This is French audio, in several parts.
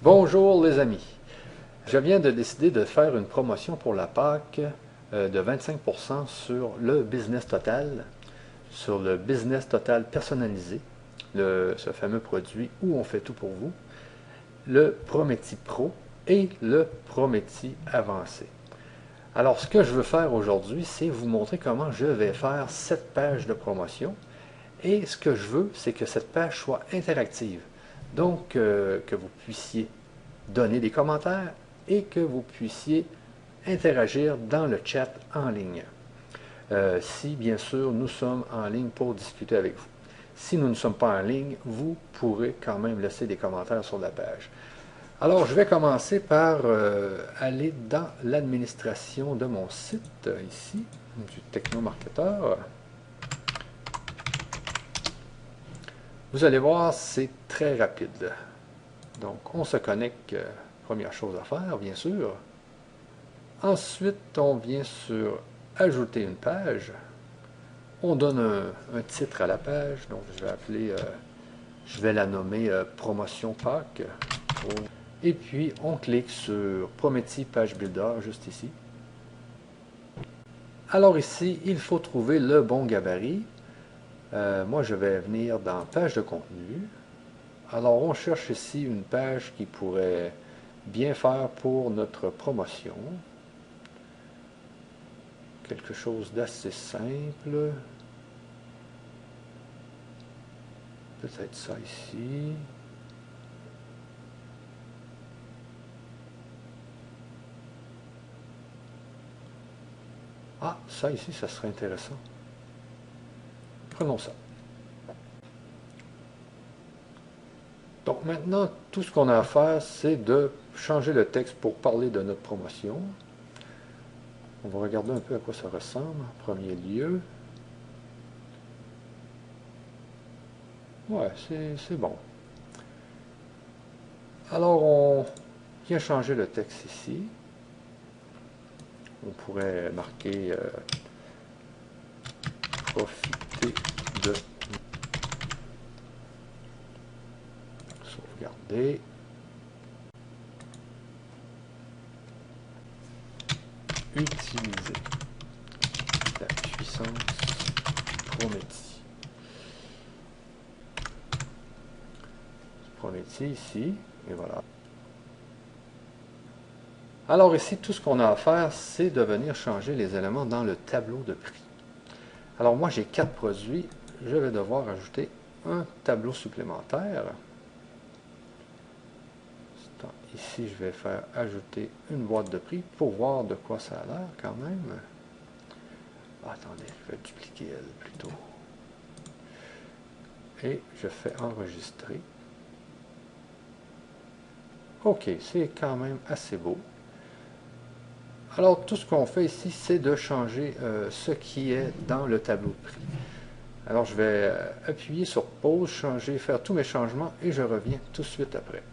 Bonjour les amis. Je viens de décider de faire une promotion pour la Pâques de 25% sur le Business Total, sur le Business Total personnalisé, ce fameux produit où on fait tout pour vous, le Prometi Pro et le Prometi Avancé. Alors ce que je veux faire aujourd'hui, c'est vous montrer comment je vais faire cette page de promotion. Et ce que je veux, c'est que cette page soit interactive. Donc, que vous puissiez donner des commentaires et que vous puissiez interagir dans le chat en ligne. Si, bien sûr, nous sommes en ligne pour discuter avec vous. Si nous ne sommes pas en ligne, vous pourrez quand même laisser des commentaires sur la page. Alors, je vais commencer par aller dans l'administration de mon site, ici, du Technomarketeur. Vous allez voir, c'est très rapide. Donc, on se connecte, première chose à faire, bien sûr. Ensuite, on vient sur Ajouter une page. On donne un titre à la page. Donc, je vais la nommer Promotion Pâques. Et puis, on clique sur Prometi Page Builder, juste ici. Alors ici, il faut trouver le bon gabarit. Moi, je vais venir dans Page de contenu. Alors, on cherche ici une page qui pourrait bien faire pour notre promotion. Quelque chose d'assez simple. Peut-être ça ici. Ah, ça ici, ça serait intéressant. Prenons ça. Donc maintenant, tout ce qu'on a à faire, c'est de changer le texte pour parler de notre promotion. On va regarder un peu à quoi ça ressemble en premier lieu. Ouais, c'est bon. Alors, on vient changer le texte ici. On pourrait marquer profiter de sauvegarder. Utiliser la puissance Prometi. Prometi ici, et voilà. Alors ici, tout ce qu'on a à faire, c'est de venir changer les éléments dans le tableau de prix. Alors moi, j'ai 4 produits. Je vais devoir ajouter un tableau supplémentaire. Ici, je vais faire ajouter une boîte de prix pour voir de quoi ça a l'air quand même. Attendez, je vais dupliquer elle plutôt. Et je fais enregistrer. OK, c'est quand même assez beau. Alors, tout ce qu'on fait ici, c'est de changer ce qui est dans le tableau de prix. Alors, je vais appuyer sur pause, changer, faire tous mes changements et je reviens tout de suite après.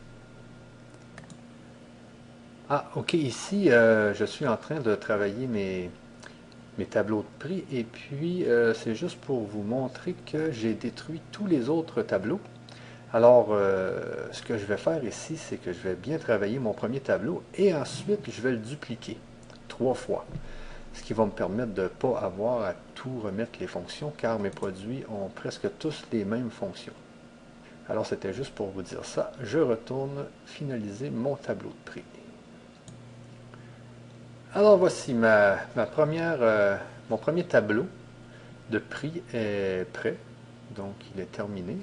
Ah, OK, ici, je suis en train de travailler mes tableaux de prix et puis c'est juste pour vous montrer que j'ai détruit tous les autres tableaux. Alors, ce que je vais faire ici, c'est que je vais bien travailler mon premier tableau et ensuite, je vais le dupliquer 3 fois. Ce qui va me permettre de ne pas avoir à tout remettre les fonctions car mes produits ont presque tous les mêmes fonctions. Alors, c'était juste pour vous dire ça. Je retourne finaliser mon tableau de prix. Alors, voici mon premier tableau de prix est prêt. Donc, il est terminé.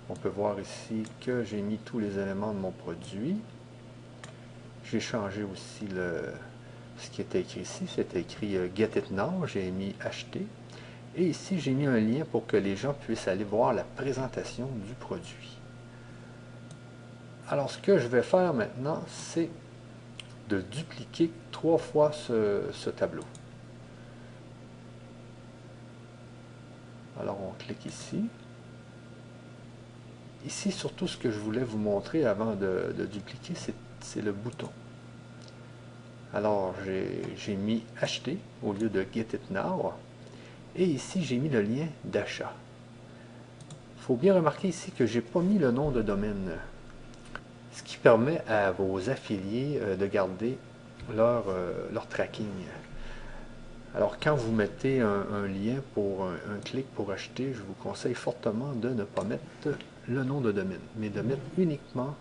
On peut voir ici que j'ai mis tous les éléments de mon produit. J'ai changé aussi ce qui était écrit ici. C'était écrit Get It Now. J'ai mis acheter. Et ici, j'ai mis un lien pour que les gens puissent aller voir la présentation du produit. Alors, ce que je vais faire maintenant, c'est de dupliquer 3 fois ce tableau. Alors, on clique ici. Ici, surtout, ce que je voulais vous montrer avant de dupliquer, c'est le bouton. Alors, j'ai mis acheter au lieu de Get It Now. Et ici, j'ai mis le lien d'achat. Il faut bien remarquer ici que je n'ai pas mis le nom de domaine. ce qui permet à vos affiliés de garder leur tracking. Alors, quand vous mettez un lien pour un clic pour acheter, je vous conseille fortement de ne pas mettre le nom de domaine, mais de mettre uniquement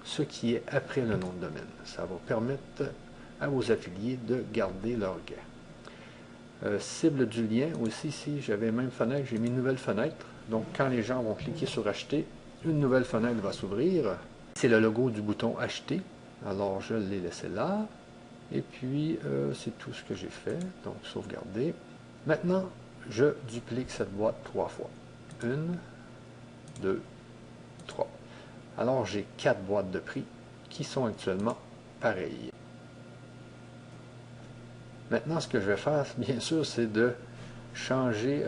ce qui est après le nom de domaine. Ça va permettre à vos affiliés de garder leur gain. Cible du lien aussi, ici, j'avais même fenêtre, j'ai mis nouvelle fenêtre. Donc, quand les gens vont cliquer sur acheter, une nouvelle fenêtre va s'ouvrir. C'est le logo du bouton acheter. Alors, je l'ai laissé là. Et puis, c'est tout ce que j'ai fait. Donc, sauvegarder. Maintenant, je duplique cette boîte 3 fois. 1, 2, 3. Alors, j'ai 4 boîtes de prix qui sont actuellement pareilles. Maintenant, ce que je vais faire, bien sûr, c'est de changer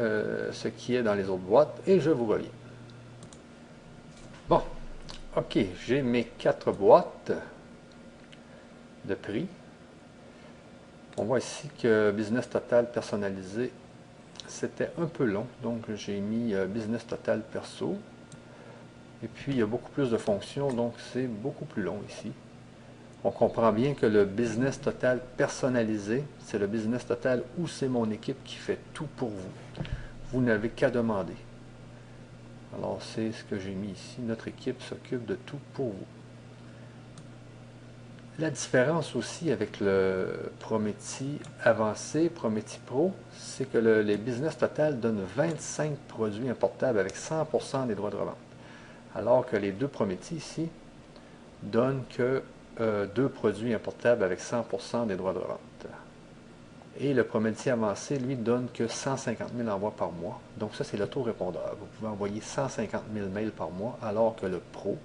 ce qui est dans les autres boîtes et je vous reviens. Bon, ok, j'ai mes 4 boîtes de prix. On voit ici que Business Total personnalisé, c'était un peu long, donc j'ai mis Business Total perso. Et puis, il y a beaucoup plus de fonctions, donc c'est beaucoup plus long ici. On comprend bien que le Business Total personnalisé, c'est le Business Total où c'est mon équipe qui fait tout pour vous. Vous n'avez qu'à demander. Alors, c'est ce que j'ai mis ici. Notre équipe s'occupe de tout pour vous. La différence aussi avec le Prometi avancé, Prometi Pro, c'est que les Business Total donnent 25 produits importables avec 100% des droits de revente. Alors que les deux Prometi ici donnent que 2 produits importables avec 100% des droits de revente. Et le Prometi avancé, lui, donne que 150 000 envois par mois. Donc ça, c'est l'autorépondeur. Vous pouvez envoyer 150 000 mails par mois, alors que le Pro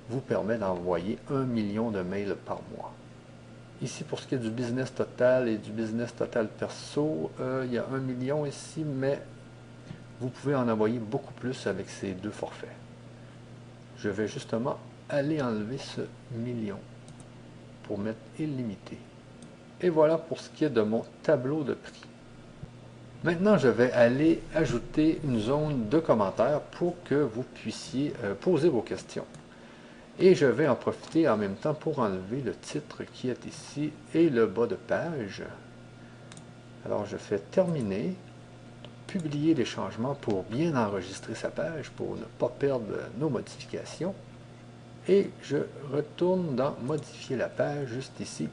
vous permet d'envoyer 1 million de mails par mois. Ici, pour ce qui est du Business Total et du Business Total Perso, il y a 1 million ici, mais vous pouvez en envoyer beaucoup plus avec ces deux forfaits. Je vais justement aller enlever ce million pour mettre illimité. Et voilà pour ce qui est de mon tableau de prix. Maintenant, je vais aller ajouter une zone de commentaires pour que vous puissiez poser vos questions. Et je vais en profiter en même temps pour enlever le titre qui est ici et le bas de page. Alors, je fais terminer, publier les changements pour bien enregistrer sa page, pour ne pas perdre nos modifications. Et je retourne dans modifier la page juste ici.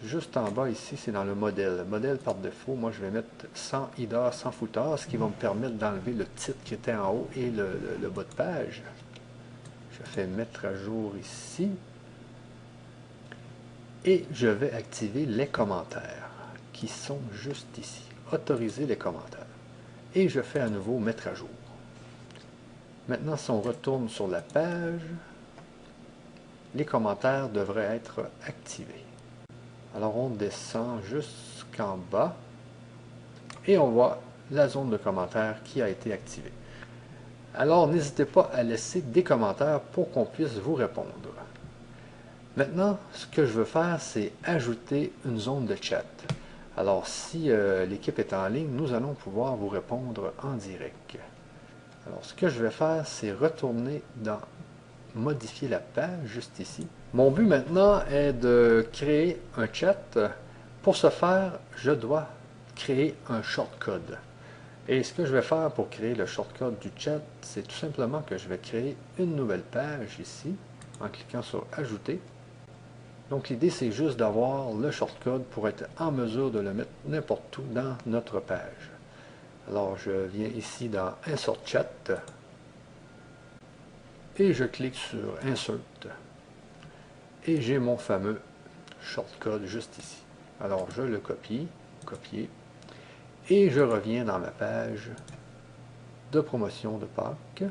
Juste en bas ici, c'est dans le modèle. Modèle par défaut, moi je vais mettre sans header, sans footer, ce qui va me permettre d'enlever le titre qui était en haut et le bas de page. Je fais mettre à jour ici. Et je vais activer les commentaires qui sont juste ici. Autoriser les commentaires. Et je fais à nouveau mettre à jour. Maintenant, si on retourne sur la page, les commentaires devraient être activés. Alors, on descend jusqu'en bas et on voit la zone de commentaires qui a été activée. Alors, n'hésitez pas à laisser des commentaires pour qu'on puisse vous répondre. Maintenant, ce que je veux faire, c'est ajouter une zone de chat. Alors, si l'équipe est en ligne, nous allons pouvoir vous répondre en direct. Alors, ce que je vais faire, c'est retourner dans modifier la page juste ici. Mon but maintenant est de créer un chat. Pour ce faire, je dois créer un shortcode. Et ce que je vais faire pour créer le shortcode du chat, c'est tout simplement que je vais créer une nouvelle page ici, en cliquant sur Ajouter. Donc l'idée, c'est juste d'avoir le shortcode pour être en mesure de le mettre n'importe où dans notre page. Alors, je viens ici dans Insert Chat et je clique sur Insert. Et j'ai mon fameux shortcode juste ici. Alors, je le copie, copier, et je reviens dans ma page de promotion de Pâques.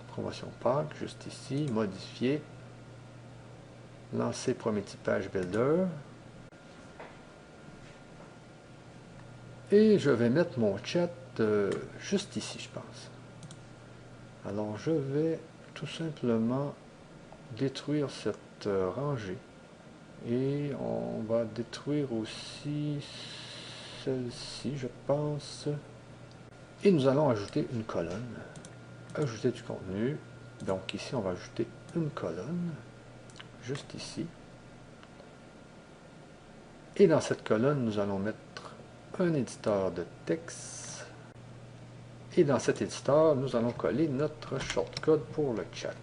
Promotion Pâques, juste ici, modifier, lancer Prometi Page Builder. Et je vais mettre mon chat juste ici, je pense. Alors, je vais tout simplement détruire cette rangée. Et on va détruire aussi celle-ci, je pense. Et nous allons ajouter une colonne. Ajouter du contenu. Donc ici, on va ajouter une colonne, juste ici. Et dans cette colonne, nous allons mettre un éditeur de texte. Et dans cet éditeur, nous allons coller notre shortcode pour le chat.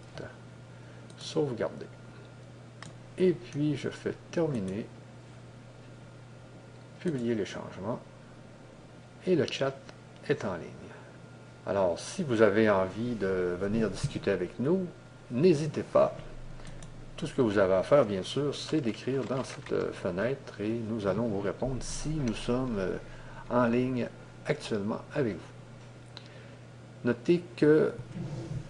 Sauvegarder. Et puis, je fais terminer. Publier les changements. Et le chat est en ligne. Alors, si vous avez envie de venir discuter avec nous, n'hésitez pas. Tout ce que vous avez à faire, bien sûr, c'est d'écrire dans cette fenêtre et nous allons vous répondre si nous sommes en ligne actuellement avec vous. Notez que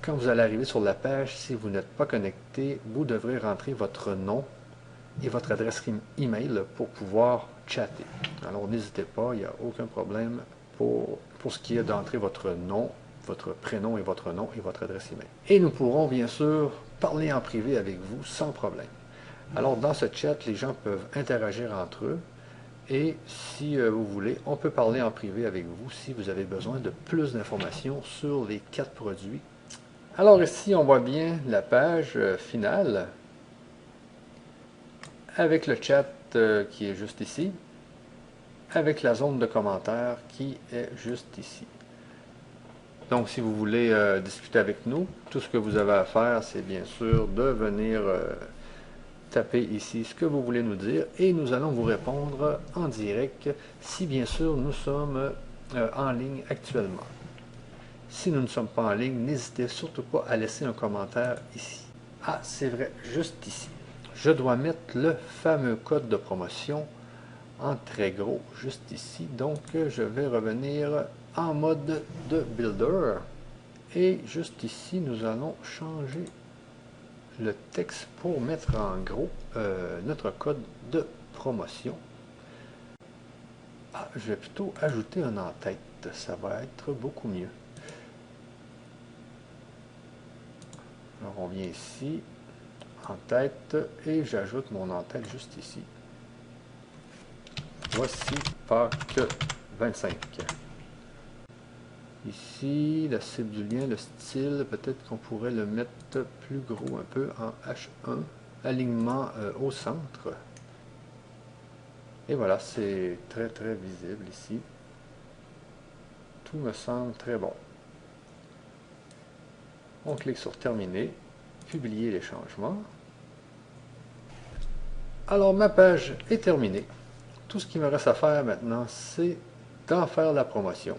quand vous allez arriver sur la page, si vous n'êtes pas connecté, vous devrez rentrer votre nom et votre adresse email pour pouvoir chatter. Alors, n'hésitez pas, il n'y a aucun problème pour ce qui est d'entrer votre nom, votre prénom et votre nom et votre adresse email. Et nous pourrons bien sûr parler en privé avec vous sans problème. Alors dans ce chat, les gens peuvent interagir entre eux et si vous voulez, on peut parler en privé avec vous si vous avez besoin de plus d'informations sur les 4 produits. Alors ici, on voit bien la page finale avec le chat qui est juste ici, avec la zone de commentaires qui est juste ici. Donc, si vous voulez discuter avec nous, tout ce que vous avez à faire, c'est bien sûr de venir taper ici ce que vous voulez nous dire et nous allons vous répondre en direct si bien sûr nous sommes en ligne actuellement. Si nous ne sommes pas en ligne, n'hésitez surtout pas à laisser un commentaire ici. Ah, c'est vrai, juste ici. Je dois mettre le fameux code de promotion en très gros, juste ici. Donc, je vais revenir en mode de Builder. Et juste ici, nous allons changer le texte pour mettre en gros notre code de promotion. Ah, je vais plutôt ajouter un en-tête. Ça va être beaucoup mieux. Alors, on vient ici, en-tête, et j'ajoute mon en-tête juste ici. Voici Pâques 25. Ici, la cible du lien, le style, peut-être qu'on pourrait le mettre plus gros un peu en H1. Alignement au centre. Et voilà, c'est très très visible ici. Tout me semble très bon. On clique sur Terminer, publier les changements. Alors ma page est terminée. Tout ce qui me reste à faire maintenant, c'est d'en faire la promotion.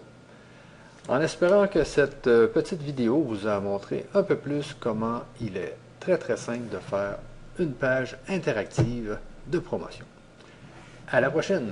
En espérant que cette petite vidéo vous a montré un peu plus comment il est très très simple de faire une page interactive de promotion. À la prochaine!